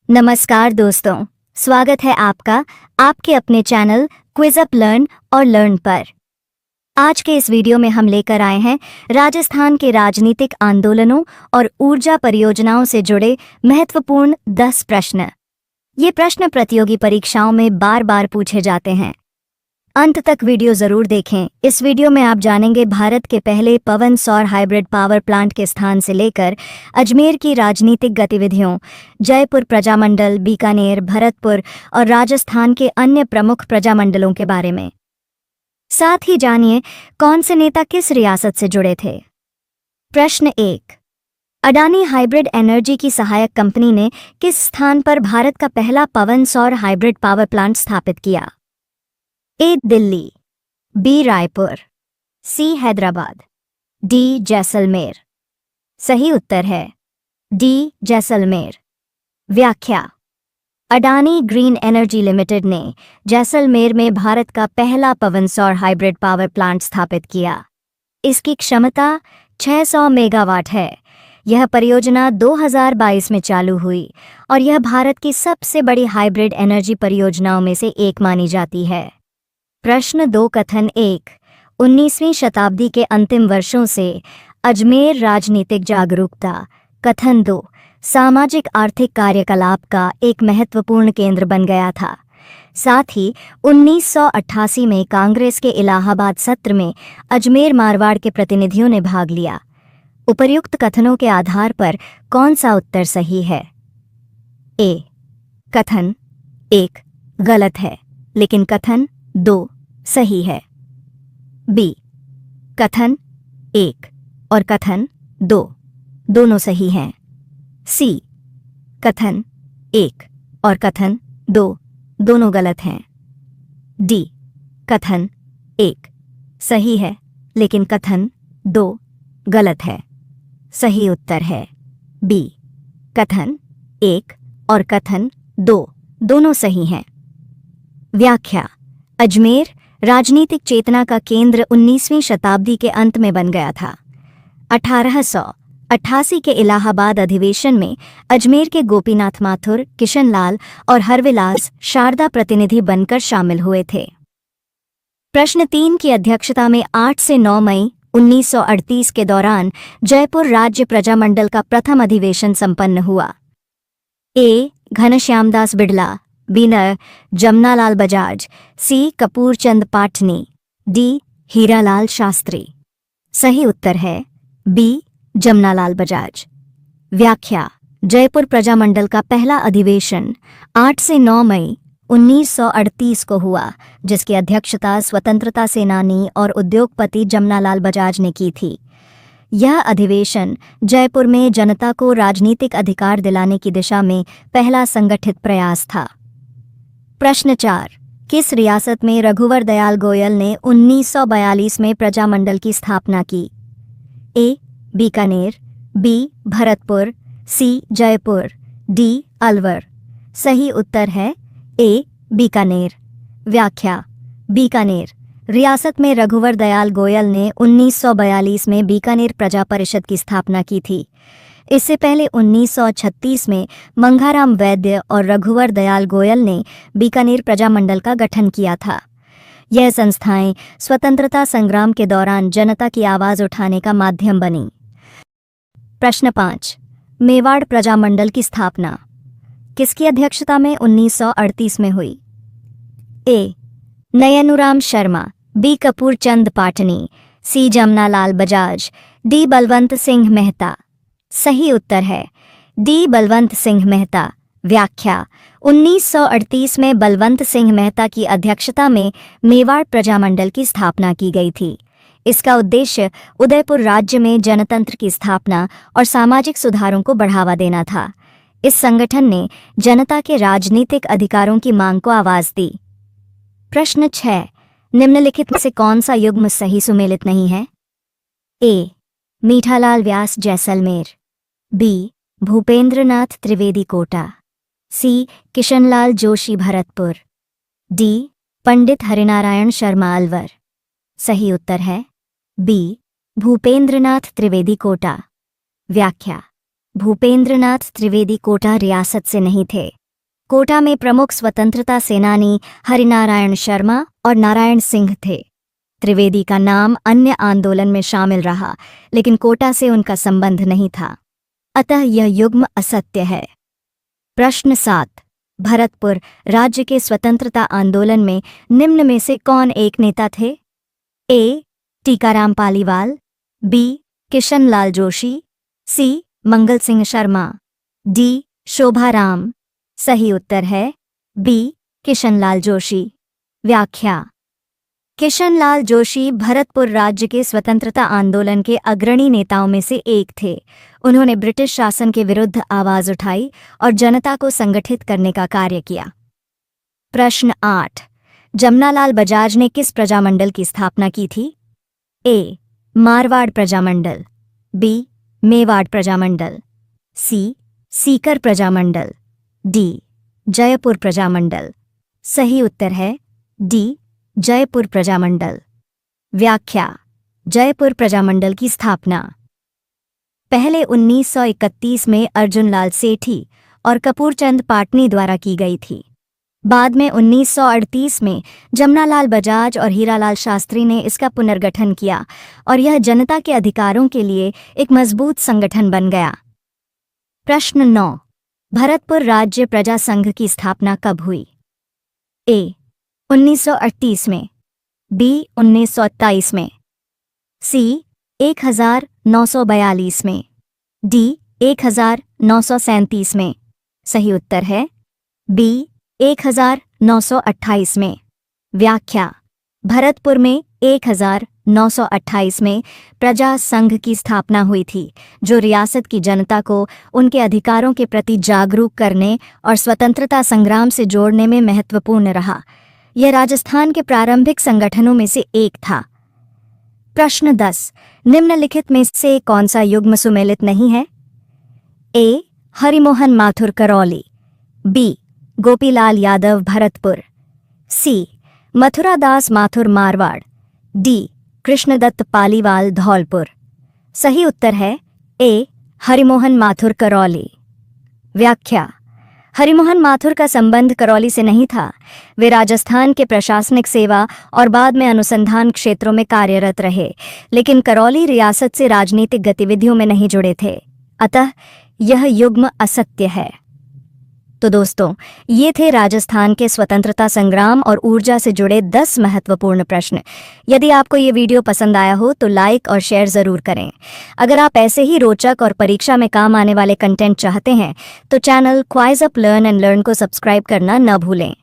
नमस्कार दोस्तों, स्वागत है आपका आपके अपने चैनल क्विज अप लर्न और लर्न पर। आज के इस वीडियो में हम लेकर आए हैं राजस्थान के राजनीतिक आंदोलनों और ऊर्जा परियोजनाओं से जुड़े महत्वपूर्ण 10 प्रश्न। ये प्रश्न प्रतियोगी परीक्षाओं में बार बार पूछे जाते हैं। अंत तक वीडियो जरूर देखें। इस वीडियो में आप जानेंगे भारत के पहले पवन सौर हाइब्रिड पावर प्लांट के स्थान से लेकर अजमेर की राजनीतिक गतिविधियों, जयपुर प्रजामंडल, बीकानेर, भरतपुर और राजस्थान के अन्य प्रमुख प्रजामंडलों के बारे में। साथ ही जानिए कौन से नेता किस रियासत से जुड़े थे। प्रश्न 1। अडानी हाइब्रिड एनर्जी की सहायक कंपनी ने किस स्थान पर भारत का पहला पवन सौर हाइब्रिड पावर प्लांट स्थापित किया? ए. दिल्ली, बी. रायपुर, सी. हैदराबाद, डी. जैसलमेर। सही उत्तर है डी. जैसलमेर। व्याख्या: अडानी ग्रीन एनर्जी लिमिटेड ने जैसलमेर में भारत का पहला पवन सौर हाइब्रिड पावर प्लांट स्थापित किया। इसकी क्षमता 600 मेगावाट है। यह परियोजना 2022 में चालू हुई और यह भारत की सबसे बड़ी हाइब्रिड एनर्जी परियोजनाओं में से एक मानी जाती है। प्रश्न 2। कथन 1। 19वीं शताब्दी के अंतिम वर्षों से अजमेर राजनीतिक जागरूकता। कथन 2। सामाजिक आर्थिक कार्यकलाप का एक महत्वपूर्ण केंद्र बन गया था। साथ ही 1988 में कांग्रेस के इलाहाबाद सत्र में अजमेर मारवाड़ के प्रतिनिधियों ने भाग लिया। उपर्युक्त कथनों के आधार पर कौन सा उत्तर सही है? ए. कथन 1 गलत है, लेकिन कथन 2 सही है। बी. कथन 1 और कथन 2 दोनों सही हैं। सी. कथन 1 और कथन 2 दोनों गलत हैं। डी. कथन 1 सही है, लेकिन कथन 2 गलत है। सही उत्तर है बी. कथन 1 और कथन 2 दोनों सही हैं। व्याख्या: अजमेर राजनीतिक चेतना का केंद्र 19वीं शताब्दी के अंत में बन गया था। 1888 के इलाहाबाद अधिवेशन में अजमेर के गोपीनाथ माथुर, किशनलाल और हरविलास शारदा प्रतिनिधि बनकर शामिल हुए थे। प्रश्न 3 की अध्यक्षता में 8 से 9 मई 1938 के दौरान जयपुर राज्य प्रजामंडल का प्रथम अधिवेशन संपन्न हुआ। ए. घनश्यामदास बिड़ला, बी. जमनालाल बजाज, सी. कपूर चंद पाटनी, डी. हीरालाल शास्त्री। सही उत्तर है बी. जमनालाल बजाज। व्याख्या: जयपुर प्रजामंडल का पहला अधिवेशन 8 से 9 मई 1938 को हुआ, जिसकी अध्यक्षता स्वतंत्रता सेनानी और उद्योगपति जमनालाल बजाज ने की थी। यह अधिवेशन जयपुर में जनता को राजनीतिक अधिकार दिलाने की दिशा में पहला संगठित प्रयास था। प्रश्न 4। किस रियासत में रघुवर दयाल गोयल ने 1942 में प्रजामंडल की स्थापना की? ए. बीकानेर, बी. भरतपुर, सी. जयपुर, डी. अलवर। सही उत्तर है ए. बीकानेर। व्याख्या: बीकानेर रियासत में रघुवर दयाल गोयल ने 1942 में बीकानेर प्रजा परिषद की स्थापना की थी। इससे पहले 1936 में मंगाराम वैद्य और रघुवर दयाल गोयल ने बीकानेर प्रजामंडल का गठन किया था। यह संस्थाएं स्वतंत्रता संग्राम के दौरान जनता की आवाज उठाने का माध्यम बनी। प्रश्न 5। मेवाड़ प्रजामंडल की स्थापना किसकी अध्यक्षता में 1938 में हुई? ए. नयनुराम शर्मा, बी. कपूर चंद पाटनी, सी. जमनालाल बजाज, डी. बलवंत सिंह मेहता। सही उत्तर है डी. बलवंत सिंह मेहता। व्याख्या: 1938 में बलवंत सिंह मेहता की अध्यक्षता में मेवाड़ प्रजामंडल की स्थापना की गई थी। इसका उद्देश्य उदयपुर राज्य में जनतंत्र की स्थापना और सामाजिक सुधारों को बढ़ावा देना था। इस संगठन ने जनता के राजनीतिक अधिकारों की मांग को आवाज दी। प्रश्न 6। निम्नलिखित में से कौन सा युग्म सही सुमेलित नहीं है? ए. मीठालाल व्यास जैसलमेर, बी. भूपेंद्रनाथ त्रिवेदी कोटा, सी. किशनलाल जोशी भरतपुर, डी. पंडित हरिनारायण शर्मा अलवर। सही उत्तर है बी. भूपेंद्रनाथ त्रिवेदी कोटा। व्याख्या: भूपेंद्रनाथ त्रिवेदी कोटा रियासत से नहीं थे, कोटा में प्रमुख स्वतंत्रता सेनानी हरिनारायण शर्मा और नारायण सिंह थे। त्रिवेदी का नाम अन्य आंदोलन में शामिल रहा, लेकिन कोटा से उनका संबंध नहीं था, अतः यह युग्म असत्य है। प्रश्न 7। भरतपुर राज्य के स्वतंत्रता आंदोलन में निम्न में से कौन एक नेता थे? ए. टीकाराम पालीवाल, बी. किशनलाल जोशी, सी. मंगल सिंह शर्मा, डी. शोभाराम। सही उत्तर है बी. किशनलाल जोशी। व्याख्या। किशनलाल जोशी भरतपुर राज्य के स्वतंत्रता आंदोलन के अग्रणी नेताओं में से एक थे। उन्होंने ब्रिटिश शासन के विरुद्ध आवाज उठाई और जनता को संगठित करने का कार्य किया। प्रश्न 8। जमनालाल बजाज ने किस प्रजामंडल की स्थापना की थी? ए. मारवाड़ प्रजामंडल, बी. मेवाड़ प्रजामंडल, सी. सीकर प्रजामंडल, डी. जयपुर प्रजामंडल। सही उत्तर है डी. जयपुर प्रजामंडल। व्याख्या। जयपुर प्रजामंडल की स्थापना पहले 1931 में अर्जुनलाल सेठी और कपूरचंद पाटनी द्वारा की गई थी। बाद में 1938 में जमनालाल बजाज और हीरालाल शास्त्री ने इसका पुनर्गठन किया और यह जनता के अधिकारों के लिए एक मजबूत संगठन बन गया। प्रश्न 9। भरतपुर राज्य प्रजा संघ की स्थापना कब हुई? ए. 1938 में, बी. 1927 में, सी. 1942 में, डी. 1937 में। सही उत्तर है बी. 1928 में। व्याख्या। भरतपुर में 1928 में प्रजा संघ की स्थापना हुई थी, जो रियासत की जनता को उनके अधिकारों के प्रति जागरूक करने और स्वतंत्रता संग्राम से जोड़ने में महत्वपूर्ण रहा। यह राजस्थान के प्रारंभिक संगठनों में से एक था। प्रश्न 10। निम्नलिखित में से कौन सा युग्म सुमेलित नहीं है? ए. हरिमोहन माथुर करौली, बी. गोपीलाल यादव भरतपुर, सी. मथुरादास माथुर मारवाड़, डी. कृष्णदत्त पालीवाल धौलपुर। सही उत्तर है ए. हरिमोहन माथुर करौली। व्याख्या। हरिमोहन माथुर का संबंध करौली से नहीं था। वे राजस्थान के प्रशासनिक सेवा और बाद में अनुसंधान क्षेत्रों में कार्यरत रहे, लेकिन करौली रियासत से राजनीतिक गतिविधियों में नहीं जुड़े थे, अतः यह युग्म असत्य है। तो दोस्तों, ये थे राजस्थान के स्वतंत्रता संग्राम और ऊर्जा से जुड़े 10 महत्वपूर्ण प्रश्न। यदि आपको ये वीडियो पसंद आया हो तो लाइक और शेयर ज़रूर करें। अगर आप ऐसे ही रोचक और परीक्षा में काम आने वाले कंटेंट चाहते हैं तो channel quiz up learn and learn को सब्सक्राइब करना न भूलें।